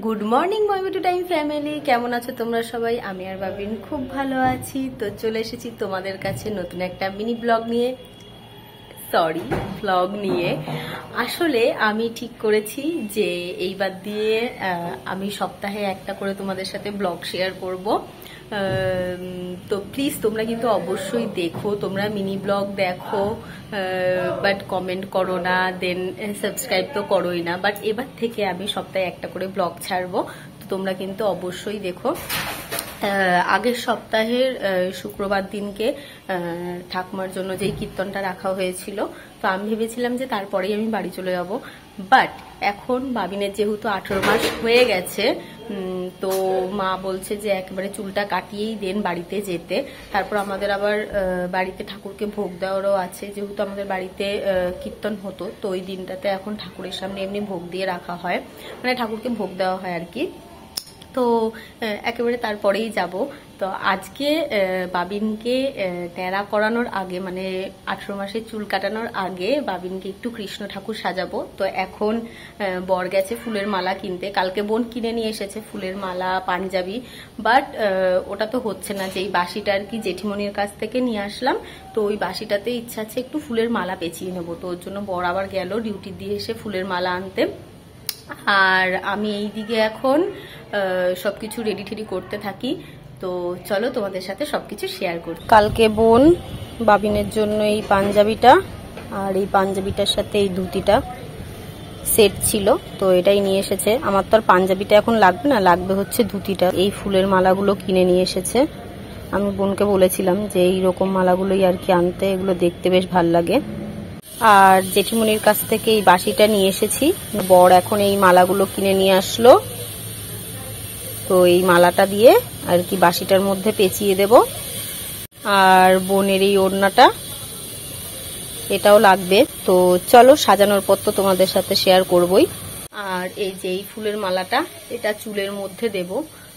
Good morning বয়মি two time family, কেমন আছো তোমরা সবাই? আমি আর বাবিন খুব ভালো আছি। তো চলে এসেছি তোমাদের কাছে নতুন একটা মিনি ব্লগ নিয়ে, ব্লগ নিয়ে। আসলে আমি ঠিক করেছি যে এইবার দিয়ে আমি সপ্তাহে একটা করে তোমাদের সাথে ব্লগ শেয়ার করব। তো প্লিজ তোমরা কিন্তু অবশ্যই দেখো, তোমরা মিনি ব্লগ দেখো, বাট কমেন্ট করো না, দেন সাবস্ক্রাইব তো করোই না। বাট এবার থেকে আমি সপ্তাহে একটা করে ব্লগ ছাড়বো, তো তোমরা কিন্তু অবশ্যই দেখো। আগের সপ্তাহের শুক্রবার দিনকে ঠাকুমার জন্য যেই কীর্তনটা রাখা হয়েছিল, তো আমি ভেবেছিলাম যে তারপরেই আমি বাড়ি চলে যাব। বাট এখন বাবিনের যেহেতু 18 মাস হয়ে গেছে, তো মা বলছে যে একেবারে চুলটা কাটিয়েই দেন বাড়িতে যেতে। তারপর আমাদের আবার বাড়িতে ঠাকুরকে ভোগ দেওয়ারও আছে, যেহেতু আমাদের বাড়িতে কীর্তন হতো, তো ওই দিনটাতে এখন ঠাকুরের সামনে এমনি ভোগ দিয়ে রাখা হয়, মানে ঠাকুরকে ভোগ দেওয়া হয় আর কি। তো একেবারে তারপরেই যাব। তো আজকে বাবিনকে ন্যাড়া করানোর আগে, মানে 18 মাসের চুল কাটানোর আগে বাবিনকে একটু কৃষ্ণ ঠাকুর সাজাবো। তো এখন বর গেছে ফুলের মালা কিনতে, কালকে বোন কিনে নিয়ে এসেছে ফুলের মালা, পাঞ্জাবি। বাট ওটা তো হচ্ছে না, যে এই বাসিটা আর কি জেঠিমনির কাছ থেকে নিয়ে আসলাম, তো ওই বাসিটাতে ইচ্ছা আছে একটু ফুলের মালা পেঁচিয়ে নেবো। তো ওর জন্য বর আবার গেল ডিউটি দিয়ে এসে ফুলের মালা আনতে। আর আমি এই দিকে এখন সবকিছু রেডি টেডি করতে থাকি। তো চলো তোমাদের সাথে সবকিছু শেয়ার করি। কালকে বোন বাবিনের জন্য এই পাঞ্জাবিটা আর এই পাঞ্জাবিটার সাথে এই ধুতিটা সেট ছিল, তো এটাই নিয়ে এসেছে। আমার তো আর পাঞ্জাবিটা এখন লাগবে না, লাগবে হচ্ছে ধুতিটা। এই ফুলের মালাগুলো কিনে নিয়ে এসেছে। আমি বোনকে বলেছিলাম যে এইরকম মালাগুলোই আর কি আনতে, এগুলো দেখতে বেশ ভাল লাগে। আর জেঠিমনির কাছ থেকে এই বাসিটা নিয়ে এসেছি। বর এখন এই মালাগুলো কিনে নিয়ে আসলো, তো এই মালাটা দিয়ে আর কি বাসিটার মধ্যে পেঁচিয়ে দেব। আর বোনের এই ওড়নাটা, এটাও লাগবে। তো চলো সাজানোর পর তো তোমাদের সাথে শেয়ার করবই। আর এই যে এই ফুলের মালাটা, এটা চুলের মধ্যে দেব।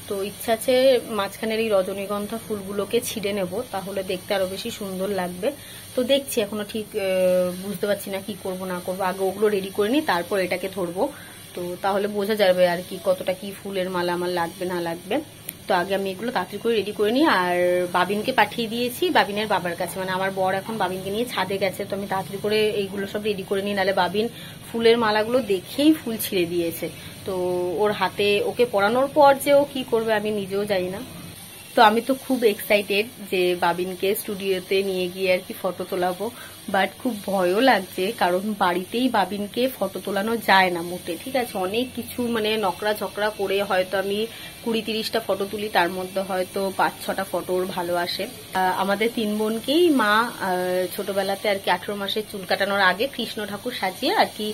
তো ইচ্ছা আছে মাঝখানের এই রজনীগন্ধা ফুলগুলোকে ছিঁড়ে নেব, তাহলে দেখতে আরো বেশি সুন্দর লাগবে। তো দেখছি, এখনো ঠিক বুঝতে পারছি না কি করব না করব। আগে ওগুলো রেডি করে নিই, তারপর এটাকে ধরবো, তো তাহলে বোঝা যাবে আর কি কতটা কি ফুলের মালা আমার লাগবে না লাগবে। তো আগে আমি এগুলো তাড়াতাড়ি করে রেডি করে নিই। আর বাবিনকে পাঠিয়ে দিয়েছি বাবিনের বাবার কাছে, মানে আমার বর এখন বাবিনকে নিয়ে ছাদে গেছে, তো আমি তাড়াতাড়ি করে এইগুলো সব রেডি করে নিই, নাহলে বাবিন ফুলের মালাগুলো দেখেই ফুল ছিঁড়ে দিয়েছে। তো ওর হাতে ওকে পরানোর পর যে ও কি করবে আমি নিজেও জানি না। তো আমি তো খুব এক্সাইটেড যে বাবিনকে স্টুডিওতে নিয়ে গিয়ে আর কি ফটো তোলাবো। বাট খুব ভয়ও লাগছে, কারণ বাড়িতেই বাবিনকে ফটো তোলানো যায় না মোটে, ঠিক আছে। অনেক কিছু মানে নকরা ঝকরা করে হয়তো আমি 20-30টা ফটো তুলি, তার মধ্যে হয়তো 5-6টা ফটো ওর ভালো আসে। আমাদের 3 বোনকেই মা ছোটবেলাতে আর কি 18 মাসের চুল কাটানোর আগে কৃষ্ণ ঠাকুর সাজিয়ে আর কি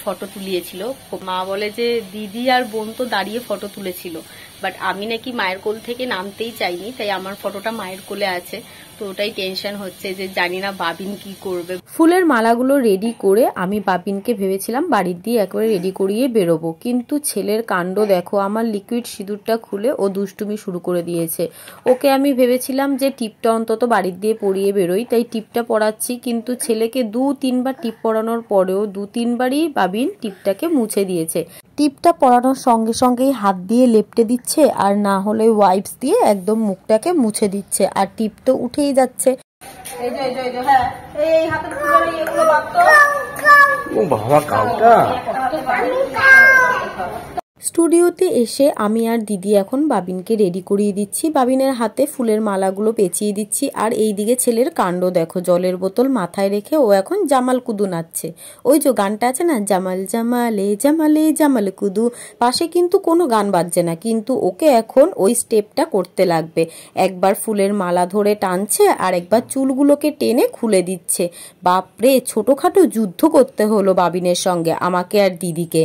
ফটো তুলিয়েছিল। মা বলে যে দিদি আর বোন তো দাঁড়িয়ে ফটো তুলেছিল, বাট আমি নাকি মায়ের কোল থেকে নামতেই চাইনি, তাই আমার ফটোটা মায়ের কোলে আছে। তো ওটাই টেনশন হচ্ছে যে জানি না বাবিন কি করবে। ফুলের মালাগুলো রেডি করে আমি বাবিনকে ভেবেছিলাম বাড়ির দিয়ে একেবারে রেডি করিয়ে বেরোবো, কিন্তু ছেলের কাণ্ড দেখো, আমার লিকুইড সিঁদুরটা খুলে ও দুষ্টুমি শুরু করে দিয়েছে। ওকে আমি ভেবেছিলাম যে টিপটা অন্তত বাড়ির দিয়ে পরিয়ে বেরোই, তাই টিপটা পরাচ্ছি, কিন্তু ছেলেকে 2-3 বার টিপ পরানোর পরেও 2-3 বারই বাবিন টিপটাকে মুছে দিয়েছে। টিপটা পরানোর সঙ্গে সঙ্গেই হাত দিয়ে লেপটে দিচ্ছে, আর না হলে ওয়াইপস দিয়ে একদম মুখটাকে মুছে দিচ্ছে, আর টিপ তো উঠেই যাচ্ছে। স্টুডিওতে এসে আমি আর দিদি এখন বাবিনকে রেডি করিয়ে দিচ্ছি, বাবিনের হাতে ফুলের মালাগুলো পেঁচিয়ে দিচ্ছি। আর এই দিকে ছেলের কাণ্ড দেখো, জলের বোতল মাথায় রেখে ও এখন জামাল কুদু নাচছে। ওই যে গানটা আছে না, জামাল জামালে জামালে জামাল কুদু, পাশে কিন্তু কোনো গান বাজছে না, কিন্তু ওকে এখন ওই স্টেপটা করতে লাগবে। একবার ফুলের মালা ধরে টানছে, আর একবার চুলগুলোকে টেনে খুলে দিচ্ছে। বাপরে, ছোটখাটো যুদ্ধ করতে হলো বাবিনের সঙ্গে আমাকে আর দিদিকে।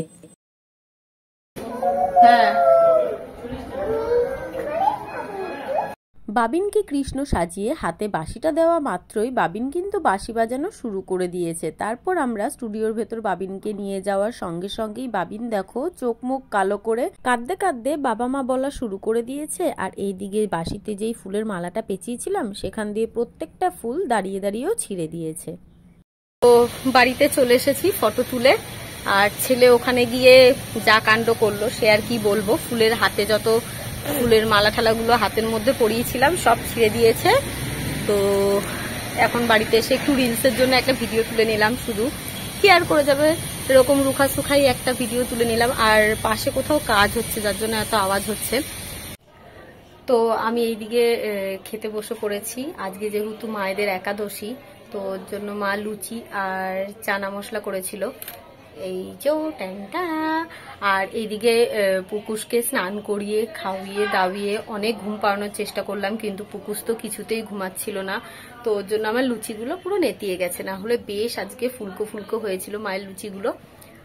বাবিনকে কৃষ্ণ সাজিয়ে হাতে বাঁশিটা দেওয়া মাত্রই বাবিন কিন্তু বাঁশি বাজানো শুরু করে দিয়েছে। তারপর আমরা স্টুডিওর ভেতর বাবিনকে নিয়ে যাওয়ার সঙ্গে সঙ্গেই বাবিন দেখো চোখ মুখ কালো করে কাঁদতে কাঁদতে বাবা মা বলা শুরু করে দিয়েছে। আর এই দিকে বাঁশিতে যেই ফুলের মালাটা পেঁচিয়েছিলাম সেখান দিয়ে প্রত্যেকটা ফুল দাঁড়িয়ে দাঁড়িয়েও ছিঁড়ে দিয়েছে। তো বাড়িতে চলে এসেছি ফটো তুলে। আর ছেলে ওখানে গিয়ে যা কাণ্ড করলো সে আর কি বলবো। ফুলের হাতে যত ফুলের মালা ঠালাগুলো হাতের মধ্যে পরিয়েছিলাম সব ছিঁড়ে দিয়েছে। তো এখন বাড়িতে এসে একটু রিলসের জন্য একটা ভিডিও তুলে নিলাম, শুধু কি আর করে যাবে, এরকম রুখা সুখাই একটা ভিডিও তুলে নিলাম। আর পাশে কোথাও কাজ হচ্ছে যার জন্য এত আওয়াজ হচ্ছে। তো আমি এইদিকে খেতে বসে পড়েছি। আজকে যেহেতু মায়েদের একাদশী, তো ওর জন্য মা লুচি আর চানা মশলা করেছিল, এই যে ট্যাংটা। আর এইদিকে পুকুসকে স্নান করিয়ে খাওয়িয়ে দাওয়িয়ে অনেক ঘুম পাড়ানোর চেষ্টা করলাম, কিন্তু পুকুস তো কিছুতেই ঘুমাচ্ছিল না। তো ওর জন্য আমার লুচিগুলো পুরো নেতিয়ে গেছে, না হলে বেশ আজকে ফুলকো ফুলকো হয়েছিল মায়ের লুচিগুলো।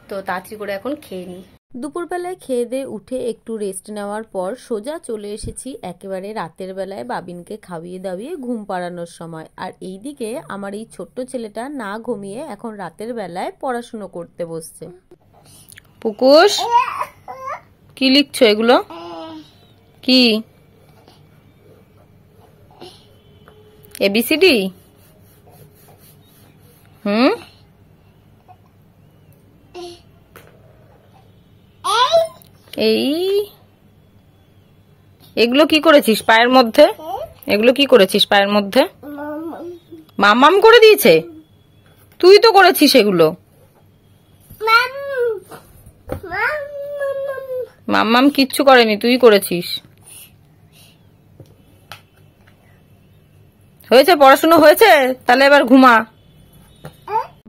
তো তাড়াতাড়ি করে এখন খেয়ে নিই। দুপুরবেলায় খেয়ে দিয়ে উঠে একটু রেস্ট নেওয়ার পর সোজা চলে এসেছি একেবারে রাতের বেলায় বাবিনকে খাইয়ে দাওয়িয়ে ঘুম পাড়ানোর সময়। আর এইদিকে আমার এই ছোট্ট ছেলেটা না ঘুমিয়ে এখন রাতের বেলায় পড়াশুনো করতে বসছে। পুকুস, কি লিখছো এগুলো? কি এবিসিডি? এই এগুলো কি করেছিস পায়ের মধ্যে? এগুলো কি করেছিস পায়ের মধ্যে? মামাম করে দিয়েছে? তুই তো করেছিস এগুলো। মামাম কিচ্ছু করেনি, তুই করেছিস। হয়েছে, পড়াশোনা হয়েছে, তাহলে এবার ঘুমা।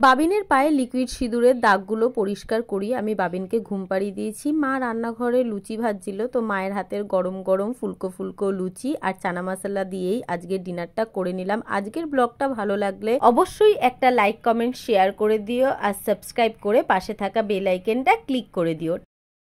বাবিনের পায়ে লিকুইড সিঁদুরের দাগগুলো পরিষ্কার করি আমি বাবিনকে ঘুম পাড়িয়ে দিয়েছি। মা রান্নাঘরে লুচি ভাজছিল, তো মায়ের হাতের গরম গরম ফুলকো ফুলকো লুচি আর চানা মশলা দিয়েই আজকের ডিনারটা করে নিলাম। আজকের ব্লগটা ভালো লাগলে অবশ্যই একটা লাইক কমেন্ট শেয়ার করে দিও, আর সাবস্ক্রাইব করে পাশে থাকা বেল আইকনটা ক্লিক করে দিও।